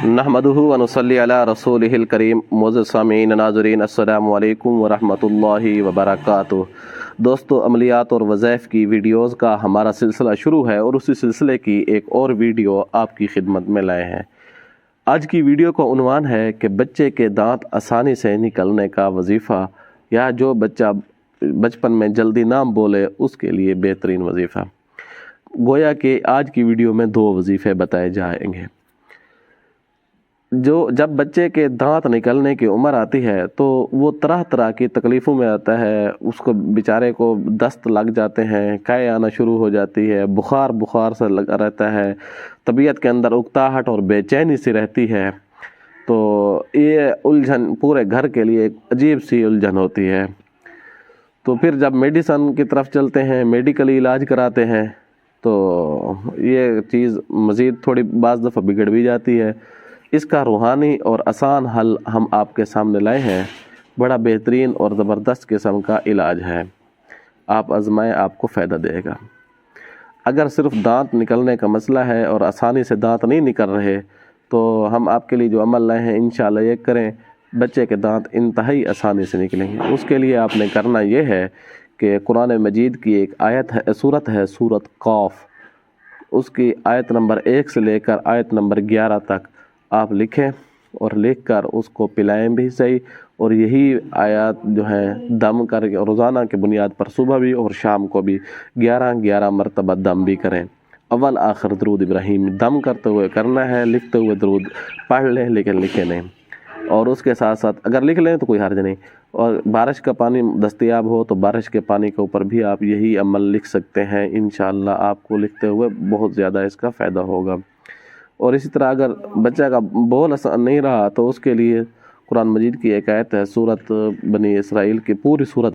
नहमदुहु व नुसल्ली अला रसूलिहिल करीम। मोअज़्ज़िज़ सामीईन नाज़रीन, अस्सलामु अलैकुम व रहमतुल्लाहि व बरकातुहू। दोस्तों, अमलियात और वज़ाइफ की वीडियोज़ का हमारा सिलसिला शुरू है और उसी सिलसिले की एक और वीडियो आपकी खिदमत में लाए हैं। आज की वीडियो का उन्वान है कि बच्चे के दांत आसानी से निकलने का वजीफ़ा, या जो बच्चा बचपन में जल्दी ना बोले उसके लिए बेहतरीन वजीफ़ा। गोया कि आज की वीडियो में दो वजीफ़े बताए जाएंगे। जब बच्चे के दांत निकलने की उम्र आती है तो वो तरह तरह की तकलीफ़ों में आता है। उसको बेचारे को दस्त लग जाते हैं, कै आना शुरू हो जाती है, बुखार सा लगा रहता है, तबीयत के अंदर उकताहट और बेचैनी सी रहती है। तो ये उलझन पूरे घर के लिए एक अजीब सी उलझन होती है। तो फिर जब मेडिसन की तरफ चलते हैं, मेडिकल इलाज कराते हैं, तो ये चीज़ मज़ीद थोड़ी बाज़ दफ़ा बिगड़ भी जाती है। इसका रूहानी और आसान हल हम आपके सामने लाए हैं। बड़ा बेहतरीन और ज़बरदस्त किस्म का इलाज है, आप आज़माएं, आपको फ़ायदा देगा। अगर सिर्फ दांत निकलने का मसला है और आसानी से दांत नहीं निकल रहे, तो हम आपके लिए जो अमल लाए हैं इंशाअल्लाह ये करें, बच्चे के दांत इंतहाई आसानी से निकलेंगे। उसके लिए आपने करना ये है कि कुरान मजीद की एक आयत है, सूरत है, सूरत कौफ, उसकी आयत नंबर 1 से लेकर आयत नंबर 11 तक आप लिखें और लिखकर उसको पिलाएं भी सही। और यही आयत जो है दम करके रोज़ाना की बुनियाद पर सुबह भी और शाम को भी 11 मरतबा दम भी करें। अव्वल आखिर दरूद इब्राहिम दम करते हुए करना है, लिखते हुए दरूद पढ़ लें लेकिन लिखे नहीं। और उसके साथ साथ अगर लिख लें तो कोई हर्ज नहीं। और बारिश का पानी दस्तयाब हो तो बारिश के पानी के ऊपर भी आप यही अमल लिख सकते हैं। इंशाअल्लाह आपको लिखते हुए बहुत ज़्यादा इसका फ़ायदा होगा। और इसी तरह अगर बच्चा का बोल आसान नहीं रहा तो उसके लिए कुरान मजीद की एक आयत है, सूरत बनी इसराइल की पूरी सूरत